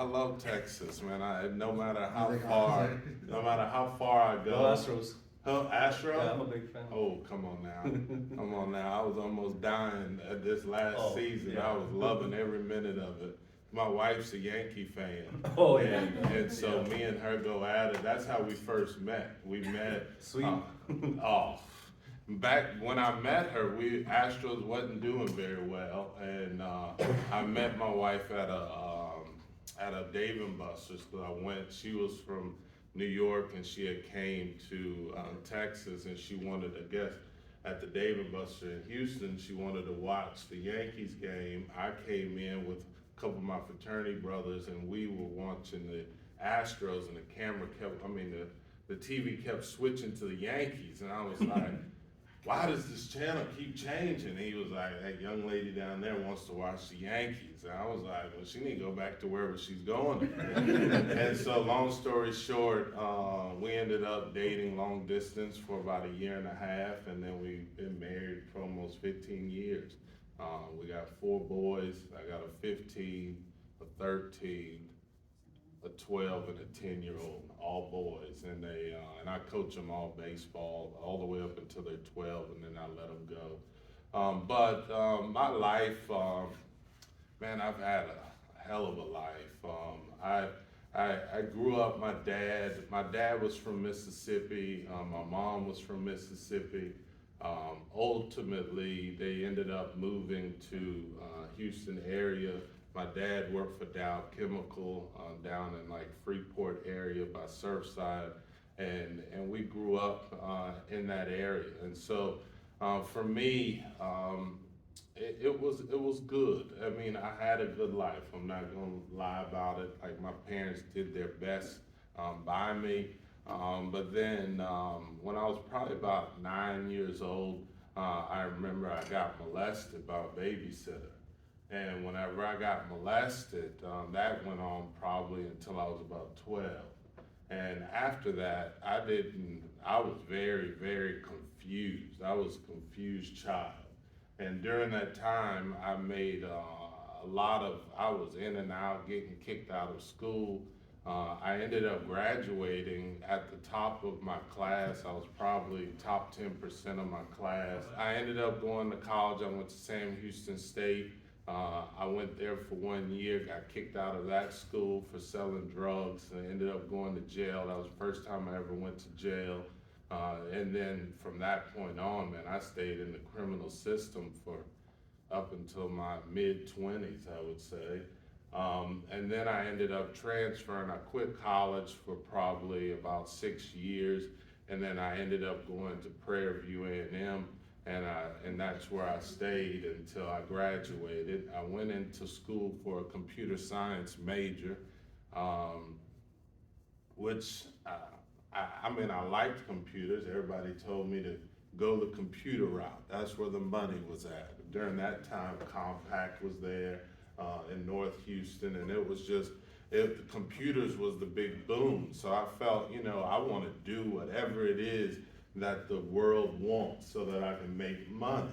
love Texas, man. No matter how Music far, concert. no matter how far I Go go. Astros. Oh, Astro? Yeah, I'm a big fan. Oh, come on now. Come on now. I was almost dying at this last season. Yeah. I was loving every minute of it. My wife's a Yankee fan. Oh, yeah. And so me and her go at it. That's how we first met. We met. Sweet. Oh, back when I met her, Astros wasn't doing very well, and I met my wife at a Dave and Buster's. She was from New York, and she had came to Texas, and she wanted to guess at the Dave and Buster in Houston. She wanted to watch the Yankees game. I came in with a couple of my fraternity brothers, and we were watching the Astros, and the camera the TV kept switching to the Yankees, and I was like, why does this channel keep changing? And he was like, that young lady down there wants to watch the Yankees. And I was like, well, she need to go back to wherever she's going. And so long story short, we ended up dating long distance for about a year and a half, and then we've been married for almost 15 years. We got 4 boys. I got a 15, a 13, a 12, and a 10-year-old, all boys, and and I coach them all baseball all the way up until they're 12, and then I let them go. But my life, man, I've had a hell of a life. I grew up. My dad was from Mississippi. My mom was from Mississippi. Ultimately, they ended up moving to Houston area. My dad worked for Dow Chemical down in like Freeport area by Surfside, and we grew up in that area. And so for me, it was good. I mean, I had a good life. I'm not gonna lie about it. Like, my parents did their best by me. But then when I was probably about 9 years old, I remember I got molested by a babysitter. And whenever I got molested, that went on probably until I was about 12. And after that, I was very, very confused. I was a confused child. And during that time, I made I was in and out, getting kicked out of school. I ended up graduating at the top of my class. I was probably top 10% of my class. I ended up going to college. I went to Sam Houston State. I went there for 1 year, got kicked out of that school for selling drugs, and ended up going to jail. That was the first time I ever went to jail. And then from that point on, man, I stayed in the criminal system for up until my mid-20s, I would say. And then I ended up transferring. I quit college for probably about 6 years, and then I ended up going to Prairie View A&M. And that's where I stayed until I graduated. I went into school for a computer science major, which I liked computers. Everybody told me to go the computer route. That's where the money was at. During that time, Compaq was there in North Houston, and it was just, the computers was the big boom. So I felt, I want to do whatever it is that the world wants so that I can make money.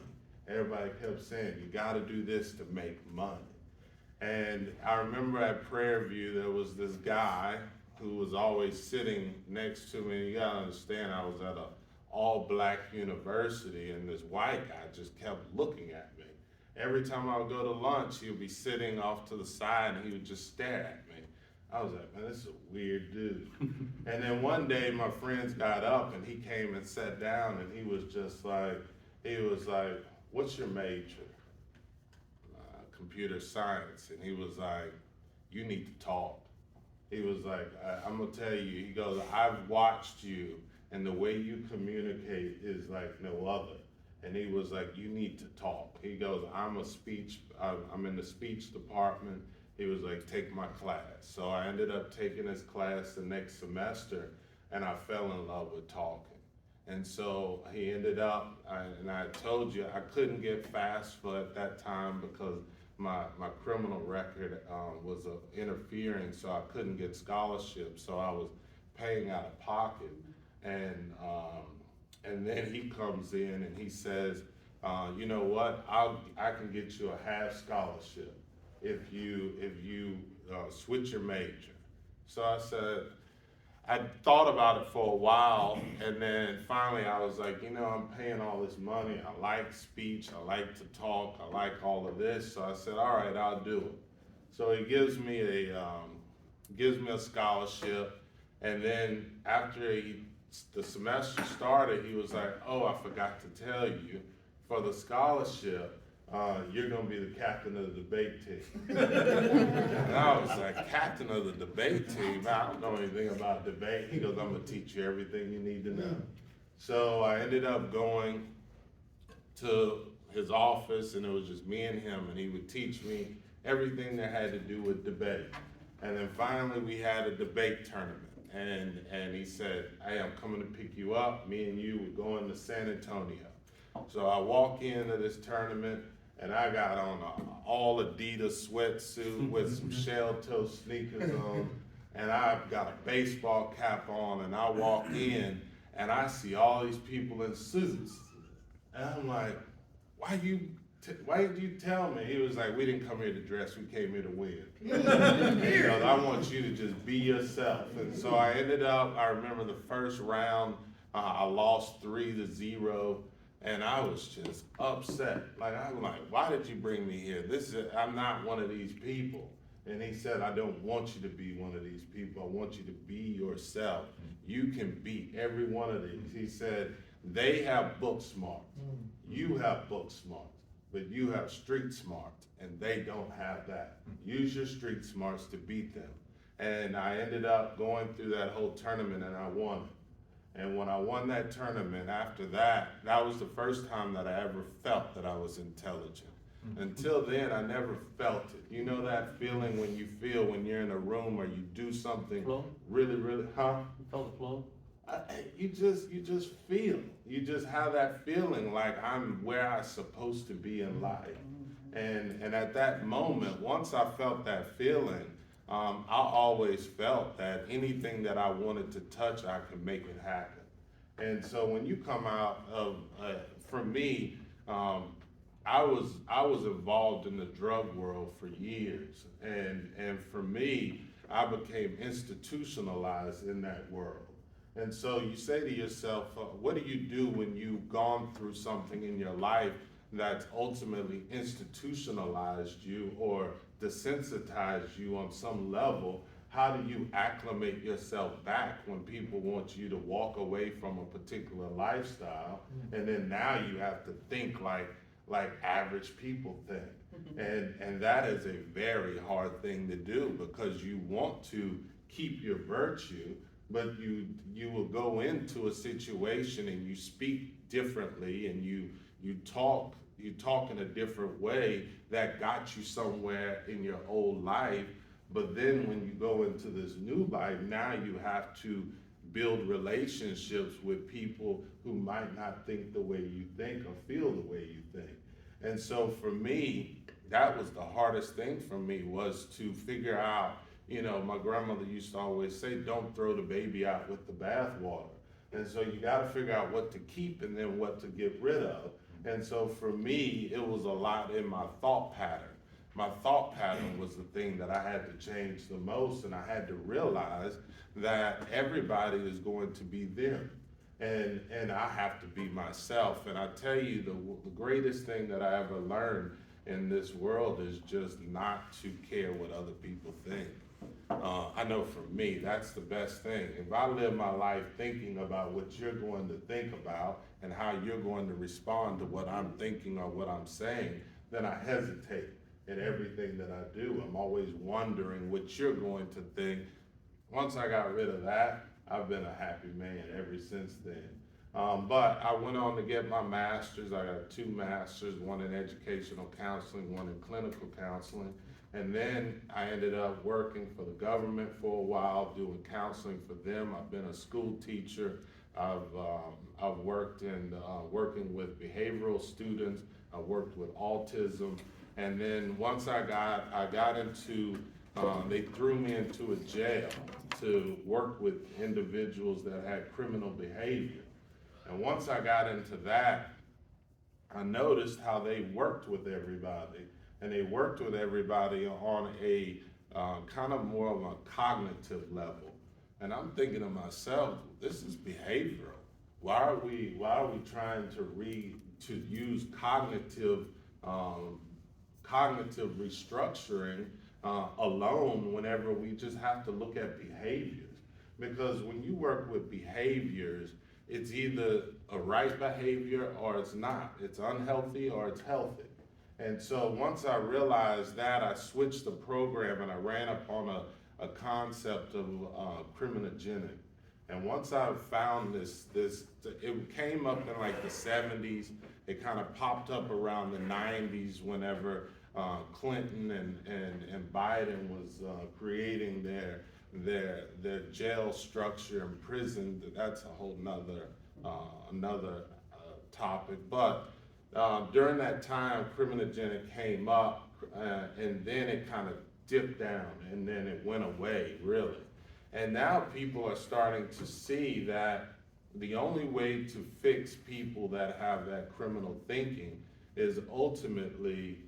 Everybody kept saying, you gotta do this to make money. And I remember at Prairie View, there was this guy who was always sitting next to me. You gotta understand, I was at an all-black university, and this white guy just kept looking at me. Every time I would go to lunch, he would be sitting off to the side, and he would just stare at me. I was like, man, this is a weird dude. And then one day my friends got up and he came and sat down, and he was like, what's your major? Computer science. And he was like, you need to talk. He was like, I'm gonna tell you, he goes, I've watched you, and the way you communicate is like no other. And he was like, you need to talk. He goes, I'm in the speech department. He was like, take my class. So I ended up taking his class the next semester, and I fell in love with talking. And so he ended up, and I told you, I couldn't get FAFSA at that time because my criminal record was interfering, so I couldn't get scholarships. So I was paying out of pocket. And then he comes in and he says, you know what, I can get you a half scholarship if you switch your major. So I said, I thought about it for a while, and then finally I was like, I'm paying all this money. I like speech. I like to talk. I like all of this. So I said, all right, I'll do it. So he gives me a scholarship, and then after the semester started, he was like, "Oh, I forgot to tell you, for the scholarship, you're gonna be the captain of the debate team." And I was like, "Captain of the debate team? I don't know anything about debate." He goes, "I'm gonna teach you everything you need to know." So I ended up going to his office, and it was just me and him, and he would teach me everything that had to do with debate. And then finally we had a debate tournament, and he said, "Hey, I'm coming to pick you up. Me and you were going to San Antonio." So I walk into this tournament, and I got on an all Adidas sweatsuit with some shell toe sneakers on, and I've got a baseball cap on, and I walk in, and I see all these people in suits. And I'm like, why did you tell me? He was like, "We didn't come here to dress, we came here to win." He goes, "I want you to just be yourself." And so I remember the first round, I lost 3-0, and I was just upset. I'm like, "Why did you bring me here? I'm not one of these people." And he said, "I don't want you to be one of these people. I want you to be yourself. You can beat every one of these." He said, "They have book smart. You have book smart. But you have street smarts, and they don't have that. Use your street smarts to beat them." And I ended up going through that whole tournament, and I won it. And when I won that tournament, after that, that was the first time that I ever felt that I was intelligent. Until then, I never felt it. You know that feeling when you feel when you're in a room or you do something really, really, huh? You felt the flow? You just feel. You just have that feeling like I'm where I'm supposed to be in life. And at that moment, once I felt that feeling, I always felt that anything that I wanted to touch, I could make it happen. And so when you come out of, for me, I was involved in the drug world for years, and for me, I became institutionalized in that world. And so you say to yourself, what do you do when you've gone through something in your life that's ultimately institutionalized you or desensitized you on some level? How do you acclimate yourself back when people want you to walk away from a particular lifestyle, and then now you have to think like average people think? And that is a very hard thing to do, because you want to keep your virtue, but you will go into a situation and you speak differently, and you talk in a different way that got you somewhere in your old life. But then when you go into this new life, now you have to build relationships with people who might not think the way you think or feel the way you think. And so for me, that was the hardest thing for me, was to figure out, my grandmother used to always say, "Don't throw the baby out with the bathwater." And so you got to figure out what to keep and then what to get rid of. And so for me, it was a lot in my thought pattern. My thought pattern was the thing that I had to change the most, and I had to realize that everybody is going to be them, and I have to be myself. And I tell you, the greatest thing that I ever learned in this world is just not to care what other people think. I know for me, that's the best thing. If I live my life thinking about what you're going to think about and how you're going to respond to what I'm thinking or what I'm saying, then I hesitate in everything that I do. I'm always wondering what you're going to think. Once I got rid of that, I've been a happy man ever since then. But I went on to get my master's. I got 2 masters, one in educational counseling, one in clinical counseling. And then I ended up working for the government for a while, doing counseling for them. I've been a school teacher. I've worked in working with behavioral students. I worked with autism. And then once I got into, they threw me into a jail to work with individuals that had criminal behavior. And once I got into that, I noticed how they worked with everybody. And they worked with everybody on a kind of more of a cognitive level. And I'm thinking to myself, this is behavioral. Why are we trying to use um, cognitive restructuring alone whenever we just have to look at behaviors? Because when you work with behaviors, it's either a right behavior or it's not. It's unhealthy or it's healthy. And so once I realized that, I switched the program and I ran upon a concept of criminogenic. And once I found this, it came up in like the 70s. It kind of popped up around the 90s whenever Clinton and Biden was creating their jail structure and prison. That's a whole another topic. But during that time, criminogenic came up, and then it kind of dipped down, and then it went away, really. And now people are starting to see that the only way to fix people that have that criminal thinking is ultimately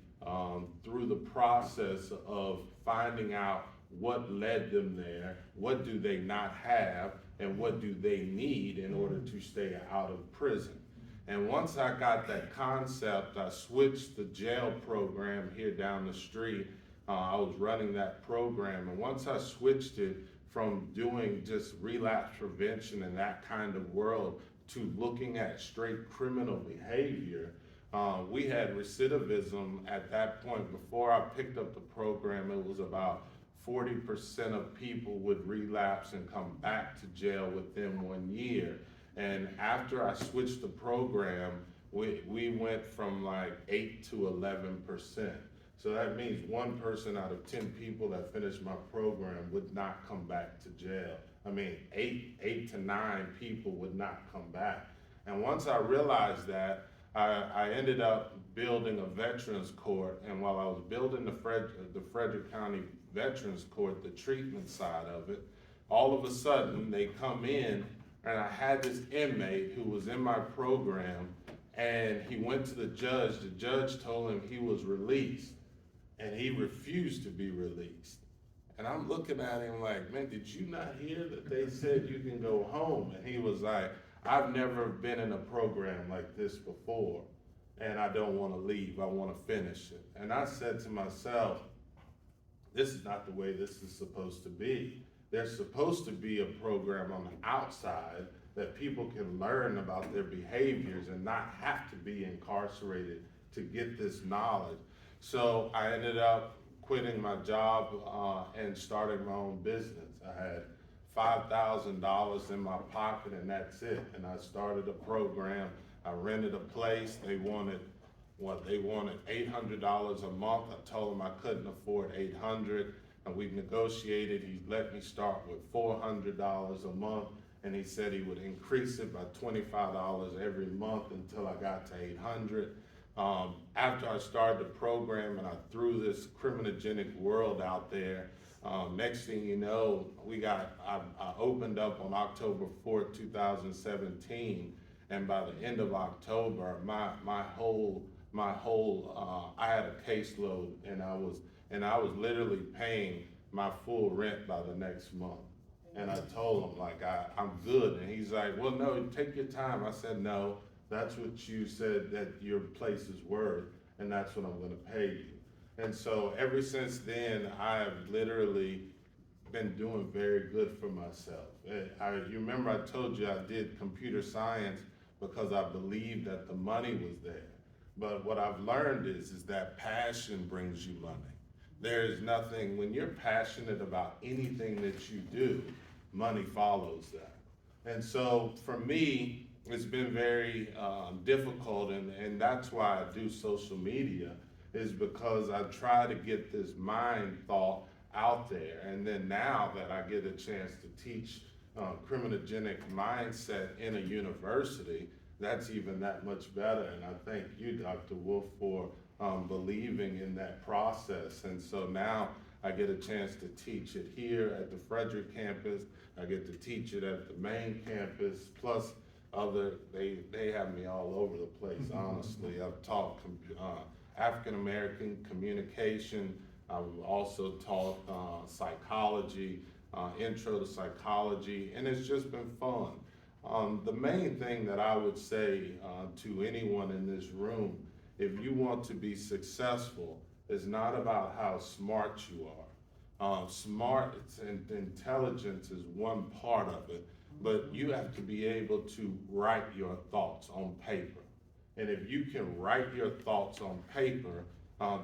through the process of finding out what led them there, what do they not have, and what do they need in order to stay out of prison. And once I got that concept, I switched the jail program here down the street. I was running that program, and once I switched it from doing just relapse prevention and that kind of world to looking at straight criminal behavior, we had recidivism at that point. Before I picked up the program, it was about 40% of people would relapse and come back to jail within 1 year. And after I switched the program, we went from like 8 to 11%. So that means 1 person out of 10 people that finished my program would not come back to jail. I mean, eight to 9 people would not come back. And once I realized that, I ended up building a veterans court. And while I was building the Frederick County Veterans Court, the treatment side of it, all of a sudden they come in, and I had this inmate who was in my program, and he went to the judge. The judge told him he was released, and he refused to be released. And I'm looking at him like, man, did you not hear that they said you can go home? And he was like, I've never been in a program like this before, and I don't want to leave. I want to finish it. And I said to myself, this is not the way this is supposed to be. There's supposed to be a program on the outside that people can learn about their behaviors and not have to be incarcerated to get this knowledge. So I ended up quitting my job and started my own business. I had $5,000 in my pocket, and that's it. And I started a program. I rented a place. They wanted $800 a month. I told them I couldn't afford $800, and we negotiated. He let me start with $400 a month, and he said he would increase it by $25 every month until I got to $800. After I started the program and I threw this criminogenic world out there, next thing you know, I opened up on October 4th, 2017, and by the end of October, my whole I had a caseload, and I was literally paying my full rent by the next month. And I told him, like, I'm good. And he's like, well, no, take your time. I said, no, that's what you said that your place is worth, and that's what I'm gonna pay you. And so ever since then, I have literally been doing very good for myself. You remember I told you I did computer science because I believed that the money was there. But what I've learned is that passion brings you money. There is nothing, when you're passionate about anything that you do, money follows that. And so for me, it's been very difficult, and that's why I do social media, is because I try to get this mind thought out there. And then now that I get a chance to teach criminogenic mindset in a university, that's even that much better. And I thank you, Dr. Wolfe, for believing in that process. And so now I get a chance to teach it here at the Frederick campus. I get to teach it at the main campus, plus they have me all over the place, honestly. I've taught African American communication, I've also taught psychology, intro to psychology, and it's just been fun. The main thing that I would say to anyone in this room, if you want to be successful, is not about how smart you are. Smart and intelligence is one part of it, but you have to be able to write your thoughts on paper. And if you can write your thoughts on paper,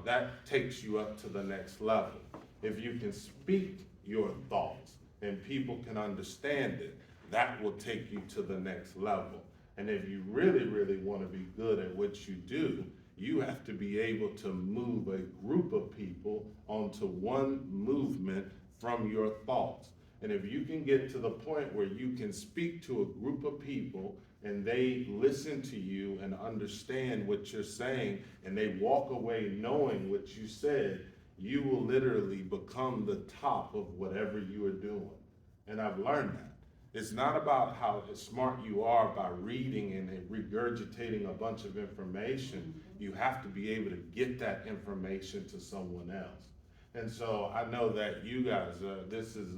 that takes you up to the next level. If you can speak your thoughts and people can understand it, that will take you to the next level. And if you really, really want to be good at what you do, you have to be able to move a group of people onto one movement from your thoughts. And if you can get to the point where you can speak to a group of people and they listen to you and understand what you're saying and they walk away knowing what you said, you will literally become the top of whatever you are doing. And I've learned that. It's not about how smart you are by reading and regurgitating a bunch of information. You have to be able to get that information to someone else. And so I know that you guys, this is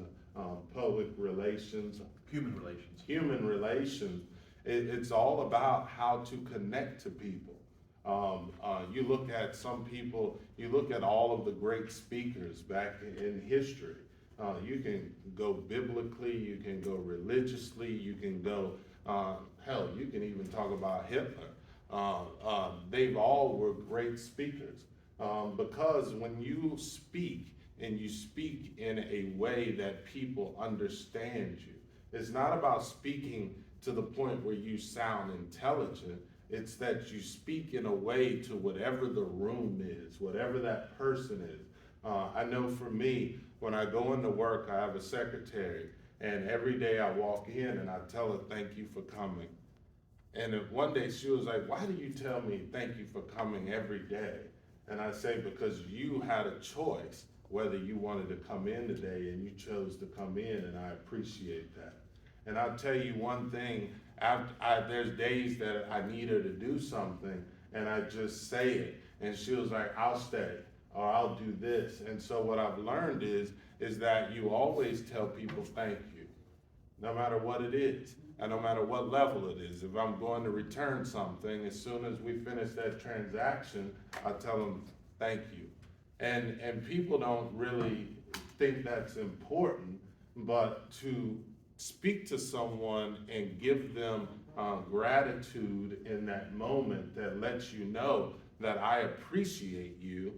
public relations, human relations. It's all about how to connect to people. You look at some people, you look at all of the great speakers back in history. You can go biblically, you can go religiously, you can go, hell, you can even talk about Hitler. They've all were great speakers because when you speak and you speak in a way that people understand you, it's not about speaking to the point where you sound intelligent. It's that you speak in a way to whatever the room is, whatever that person is. I know for me, when I go into work, I have a secretary, and every day I walk in and I tell her, thank you for coming. And one day she was like, why do you tell me thank you for coming every day? And I say, because you had a choice whether you wanted to come in today and you chose to come in, and I appreciate that. And I'll tell you one thing, there's days that I need her to do something and I just say it, and she was like, I'll stay, or I'll do this. And so what I've learned is that you always tell people thank you, no matter what it is, and no matter what level it is. If I'm going to return something, as soon as we finish that transaction, I tell them thank you. And people don't really think that's important, but to speak to someone and give them gratitude in that moment that lets you know that I appreciate you,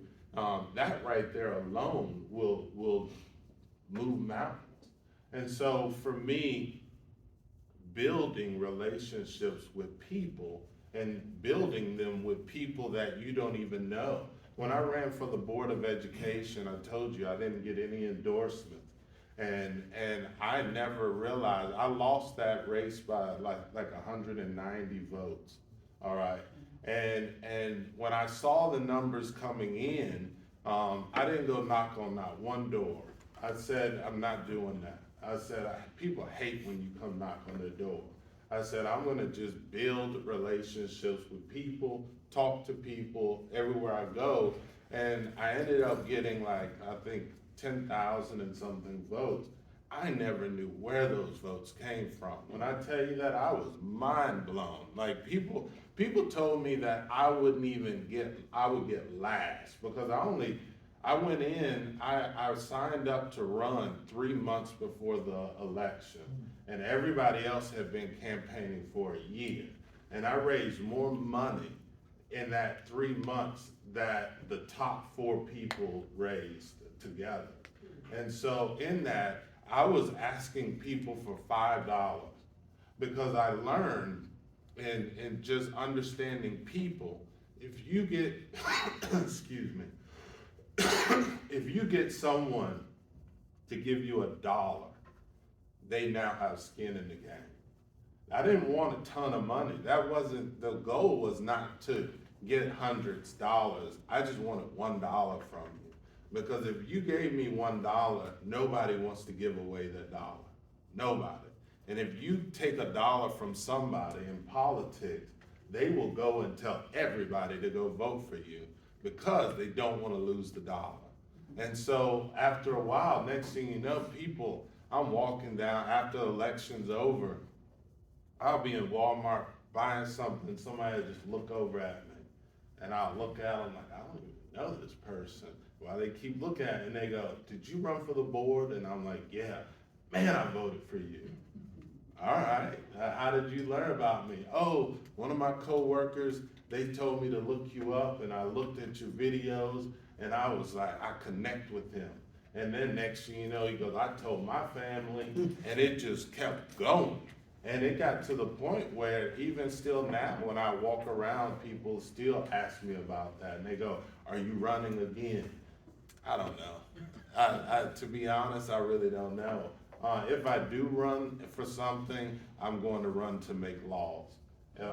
that right there alone will move mountains. And so for me, building relationships with people and building them with people that you don't even know. When I ran for the Board of Education, I told you I didn't get any endorsements. And I never realized, I lost that race by like 190 votes, all right? And when I saw the numbers coming in, I didn't go knock on not one door. I said, I'm not doing that. I said, people hate when you come knock on their door. I said, I'm gonna just build relationships with people, talk to people everywhere I go. And I ended up getting like, I think 10,000 and something votes. I never knew where those votes came from. When I tell you that, I was mind blown. Like people told me that I would get last because I went in, I signed up to run 3 months before the election, and everybody else had been campaigning for a year. And I raised more money in that 3 months that the top 4 people raised together. And so in that, I was asking people for $5 because I learned in just understanding people, if you get, excuse me, if you get someone to give you $1, they now have skin in the game. I didn't want a ton of money. That wasn't, the goal was not to get hundreds of dollars. I just wanted $1 from you. Because if you gave me $1, nobody wants to give away that dollar. Nobody. And if you take $1 from somebody in politics, they will go and tell everybody to go vote for you because they don't want to lose the dollar. And so after a while, next thing you know, I'm walking down after the election's over, I'll be in Walmart buying something, somebody will just look over at me. And I'll look at them like, I don't even know this person. While they keep looking at me and they go, did you run for the board? And I'm like, yeah, man, I voted for you. All right, how did you learn about me? Oh, one of my coworkers, they told me to look you up and I looked at your videos and I was like, I connect with him. And then next thing you know, he goes, I told my family and it just kept going. And it got to the point where even still now, when I walk around, people still ask me about that. And they go, are you running again? I don't know. To be honest, I really don't know. If I do run for something, I'm going to run to make laws.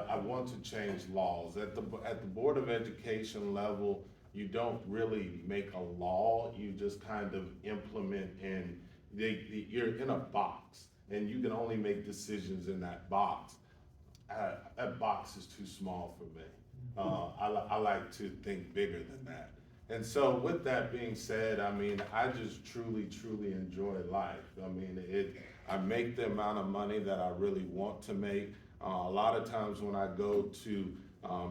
I want to change laws. At the Board of Education level, you don't really make a law, you just kind of implement and you're in a box and you can only make decisions in that box. That box is too small for me. I like to think bigger than that. And so with that being said, I mean, I just truly, truly enjoy life. I mean, I make the amount of money that I really want to make. A lot of times when I go to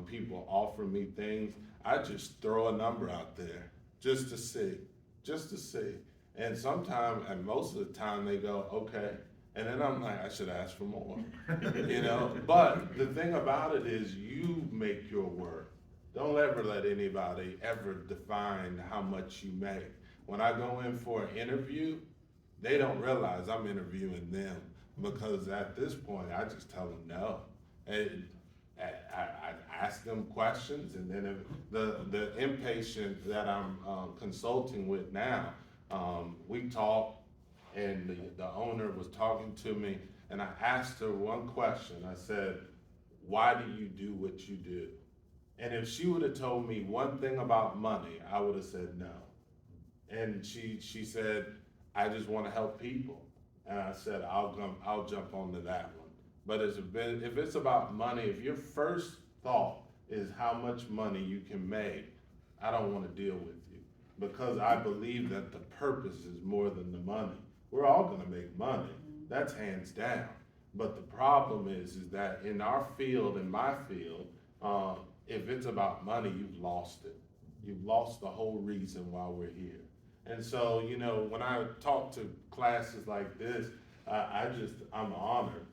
people offer me things, I just throw a number out there just to see, just to see. And sometimes, and most of the time they go, okay. And then I'm like, I should ask for more, you know? But the thing about it is you make your worth. Don't ever let anybody ever define how much you make. When I go in for an interview, they don't realize I'm interviewing them because at this point, I just tell them no. And I ask them questions, and then if the inpatient that I'm consulting with now, we talk, and the owner was talking to me, and I asked her one question. I said, why do you do what you do? And if she would have told me one thing about money, I would have said no. And she said, I just want to help people. And I said, I'll jump onto that one. But if it's about money, if your first thought is how much money you can make, I don't want to deal with you because I believe that the purpose is more than the money. We're all going to make money. That's hands down. But the problem is that in our field, in my field, if it's about money, you've lost it. You've lost the whole reason why we're here. And so, you know, when I talk to classes like this, I'm honored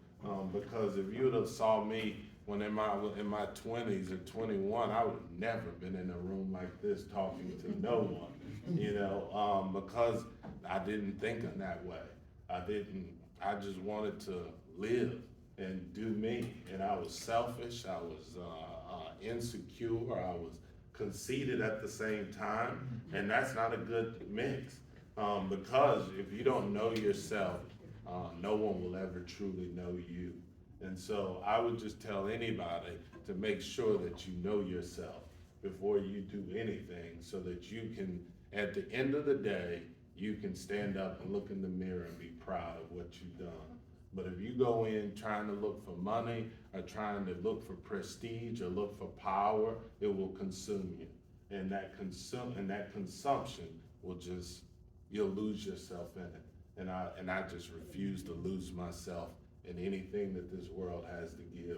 because if you would have saw me when in my 20s or 21, I would have never been in a room like this talking to no one, you know, because I didn't think in that way. I just wanted to live and do me. And I was selfish, I was insecure, I was conceited at the same time, and that's not a good mix. Because if you don't know yourself, no one will ever truly know you. And so I would just tell anybody to make sure that you know yourself before you do anything so that you can, at the end of the day, you can stand up and look in the mirror and be proud of what you've done. But if you go in trying to look for money or trying to look for prestige or look for power, it will consume you. And that consumption will just, you'll lose yourself in it. And I just refuse to lose myself in anything that this world has to give.